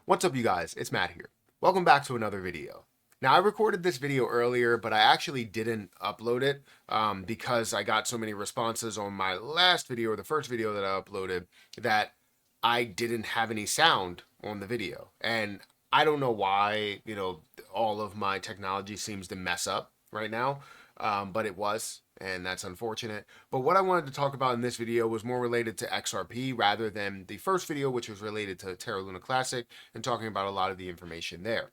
What's up, you guys? It's Matt here. Welcome back to another video. Now, I recorded this video earlier, but I actually didn't upload it because I got so many responses on my last video, or the first video that I uploaded, that I didn't have any sound on the video. And I don't know why, all of my technology seems to mess up right now, but it was, and that's unfortunate. But what I wanted to talk about in this video was more related to XRP rather than the first video, which was related to Terra Luna Classic and talking about a lot of the information there.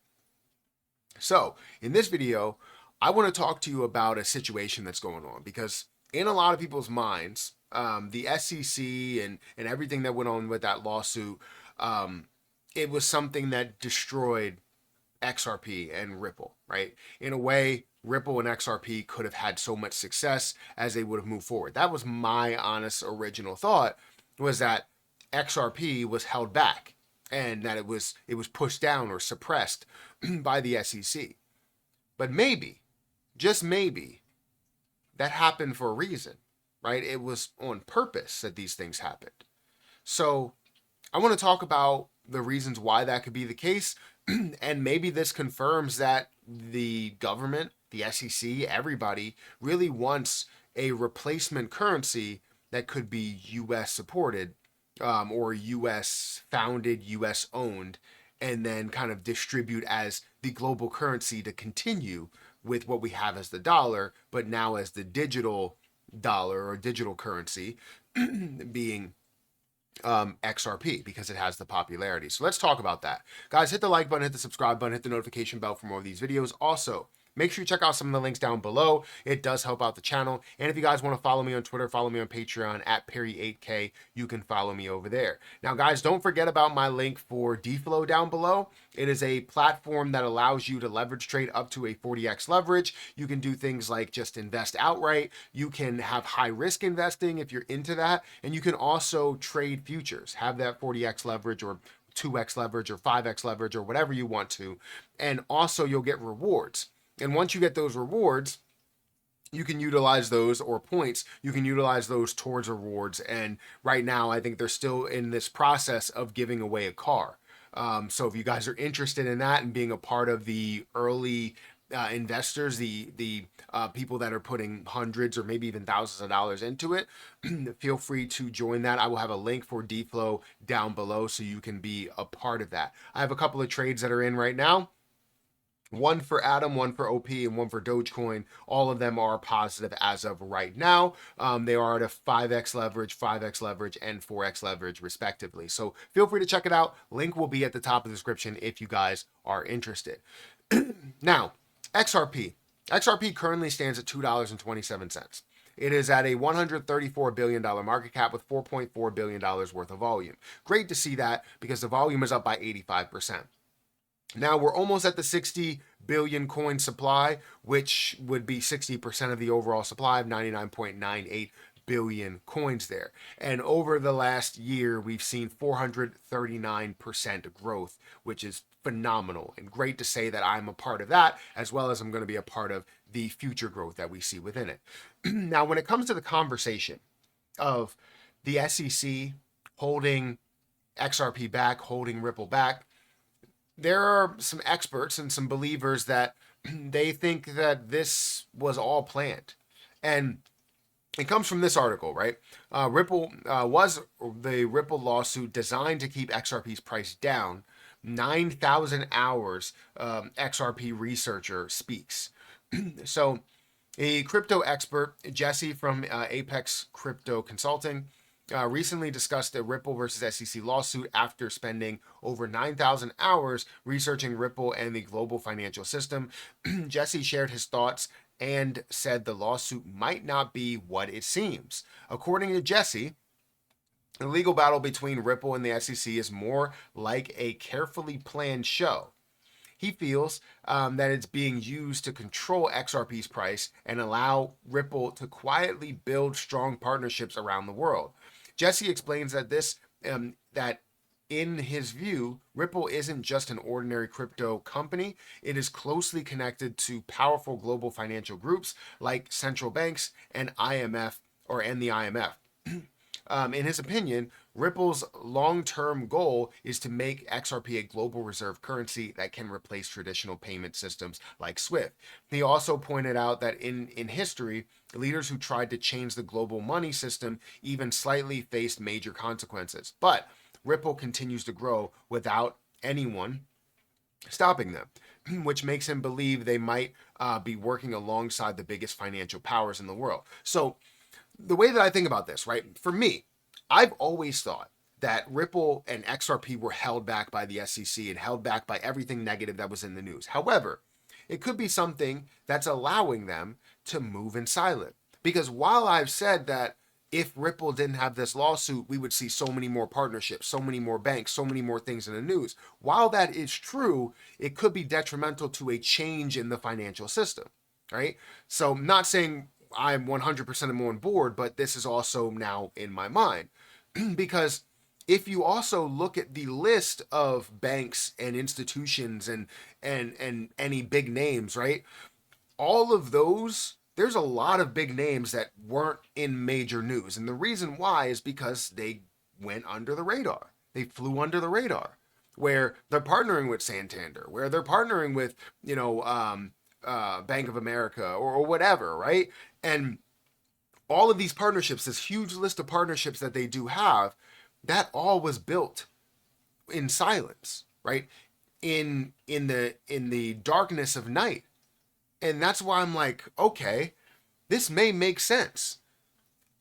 So in this video, I want to talk to you about a situation that's going on because in a lot of people's minds, the SEC and everything that went on with that lawsuit, it was something that destroyed XRP and Ripple, right? In a way, Ripple and XRP could have had so much success as they would have moved forward. That was my honest original thought, was that XRP was held back and that it was pushed down or suppressed by the SEC. But maybe, just maybe, that happened for a reason, right? It was on purpose that these things happened. So I want to talk about the reasons why that could be the case. And maybe this confirms that the government, the SEC, everybody really wants a replacement currency that could be US supported, or US founded, US owned, and then kind of distribute as the global currency to continue with what we have as the dollar, but now as the digital dollar or digital currency being XRP, because it has the popularity. So let's talk about that. Guys, hit the like button, hit the subscribe button, hit the notification bell for more of these videos. Also, make sure you check out some of the links down below. It does help out the channel. And if you guys want to follow me on Twitter, follow me on Patreon at Perry8K. You can follow me over there. Now, guys, don't forget about my link for DFlow down below. It is a platform that allows you to leverage trade up to a 40x leverage. You can do things like just invest outright. You can have high risk investing if you're into that. And you can also trade futures, have that 40x leverage or 2x leverage or 5x leverage or whatever you want to. And also you'll get rewards. And once you get those rewards, you can utilize those, or points, you can utilize those towards rewards. And right now, I think they're still in this process of giving away a car. So if you guys are interested in that and being a part of the early investors, the people that are putting hundreds or maybe even thousands of dollars into it, feel free to join that. I will have a link for DFlow down below so you can be a part of that. I have a couple of trades that are in right now. One for Atom, one for OP, and one for Dogecoin. All of them are positive as of right now. They are at a 5x leverage, 5x leverage, and 4x leverage, respectively. So feel free to check it out. Link will be at the top of the description if you guys are interested. Now, XRP. XRP currently stands at $2.27. It is at a $134 billion market cap with $4.4 billion worth of volume. Great to see that because the volume is up by 85%. Now we're almost at the 60 billion coin supply, which would be 60% of the overall supply of 99.98 billion coins there. And over the last year, we've seen 439% growth, which is phenomenal and great to say that I'm a part of that, as well as I'm going to be a part of the future growth that we see within it. Now, when it comes to the conversation of the SEC holding XRP back, holding Ripple back, there are some experts and some believers that they think that this was all planned. And it comes from this article, right? Was the Ripple lawsuit designed to keep XRP's price down? 9,000 hours, XRP researcher speaks. So a crypto expert, Jesse from Apex Crypto Consulting, recently discussed the Ripple versus SEC lawsuit after spending over 9,000 hours researching Ripple and the global financial system. Jesse shared his thoughts and said the lawsuit might not be what it seems. According to Jesse, the legal battle between Ripple and the SEC is more like a carefully planned show. He feels that it's being used to control XRP's price and allow Ripple to quietly build strong partnerships around the world. Jesse explains that that in his view, Ripple isn't just an ordinary crypto company. It is closely connected to powerful global financial groups like central banks and the IMF. in his opinion, Ripple's long-term goal is to make XRP a global reserve currency that can replace traditional payment systems like SWIFT. He also pointed out that in history, leaders who tried to change the global money system even slightly faced major consequences. But Ripple continues to grow without anyone stopping them, which makes him believe they might be working alongside the biggest financial powers in the world. So the way that I think about this, right, for me, I've always thought that Ripple and XRP were held back by the SEC and held back by everything negative that was in the news. However, it could be something that's allowing them to move in silent. Because while I've said that if Ripple didn't have this lawsuit, we would see so many more partnerships, so many more banks, so many more things in the news. While that is true, it could be detrimental to a change in the financial system, right? So I'm not saying I'm 100% on board, but this is also now in my mind. Because if you also look at the list of banks and institutions and any big names, right? All of those, there's a lot of big names that weren't in major news. And the reason why is because they went under the radar. They flew under the radar, where they're partnering with Santander, where they're partnering with, Bank of America or whatever, right? And all of these partnerships, this huge list of partnerships that they do have, that all was built in silence, right? In the darkness of night. And that's why I'm like, okay, this may make sense.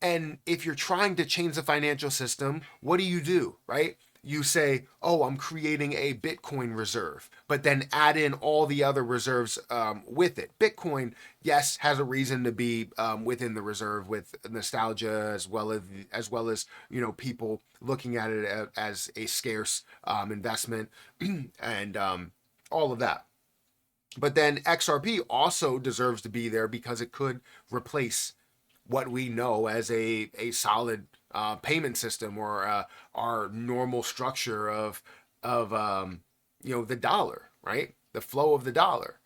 And if you're trying to change the financial system, what do, right? You say, oh, I'm creating a Bitcoin reserve, but then add in all the other reserves with it. Bitcoin, yes, has a reason to be within the reserve with nostalgia as well as people looking at it as a scarce investment and all of that. But then XRP also deserves to be there because it could replace what we know as a solid payment system or our normal structure of the dollar, right? The flow of the dollar.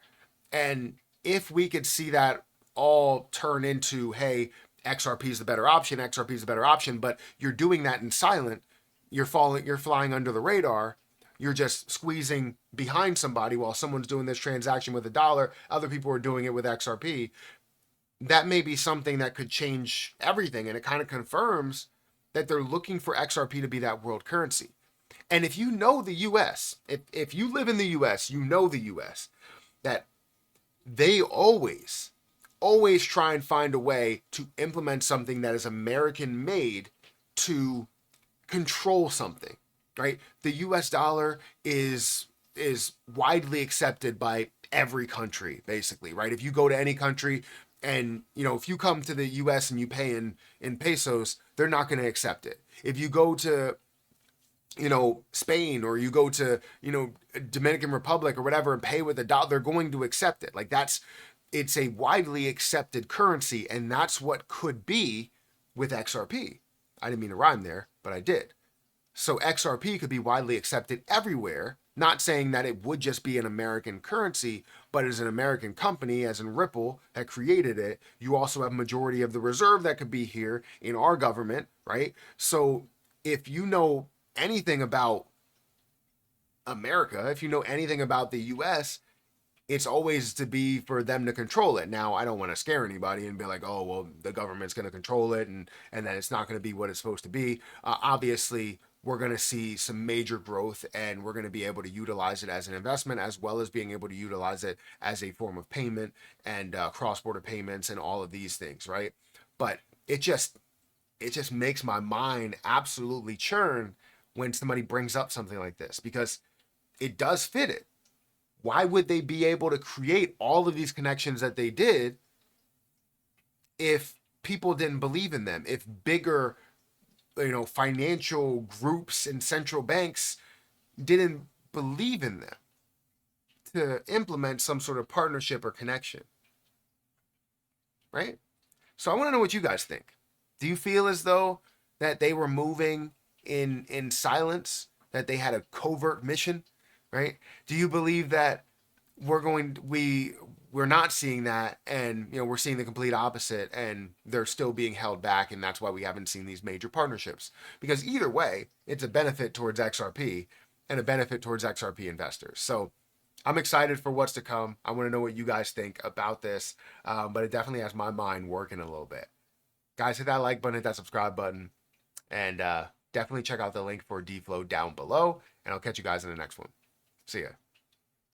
And if we could see that all turn into, hey, XRP is the better option, XRP is the better option, but you're doing that in silent, you're flying under the radar. You're just squeezing behind somebody while someone's doing this transaction with $1. Other people are doing it with XRP. That may be something that could change everything. And it kind of confirms that they're looking for XRP to be that world currency. And if you know the US, if you live in the US, you know the US, that they always try and find a way to implement something that is American made to control something. Right? The US dollar is widely accepted by every country, basically, right? If you go to any country and, if you come to the US and you pay in pesos, they're not going to accept it. If you go to, Spain or you go to, Dominican Republic or whatever and pay with a dollar, they're going to accept it. Like it's a widely accepted currency, and that's what could be with XRP. I didn't mean to rhyme there, but I did. So XRP could be widely accepted everywhere, not saying that it would just be an American currency, but as an American company, as in Ripple, that created it, you also have majority of the reserve that could be here in our government, right? So if you know anything about America, if you know anything about the US, it's always to be for them to control it. Now, I don't want to scare anybody and be like, oh, well, the government's going to control it and that it's not going to be what it's supposed to be. Obviously, we're going to see some major growth and we're going to be able to utilize it as an investment as well as being able to utilize it as a form of payment and cross-border payments and all of these things, right? But it just makes my mind absolutely churn when somebody brings up something like this because it does fit it. Why would they be able to create all of these connections that they did if people didn't believe in them? If bigger financial groups and central banks didn't believe in them to implement some sort of partnership or connection, right? So I want to know what you guys think. Do you feel as though that they were moving in silence, that they had a covert mission, right? Do you believe that we're we're not seeing that, and we're seeing the complete opposite, and they're still being held back, and that's why we haven't seen these major partnerships. Because either way, it's a benefit towards XRP and a benefit towards XRP investors. So I'm excited for what's to come. I want to know what you guys think about this, but it definitely has my mind working a little bit. Guys, hit that like button, hit that subscribe button, and definitely check out the link for DFlow down below, and I'll catch you guys in the next one. See ya.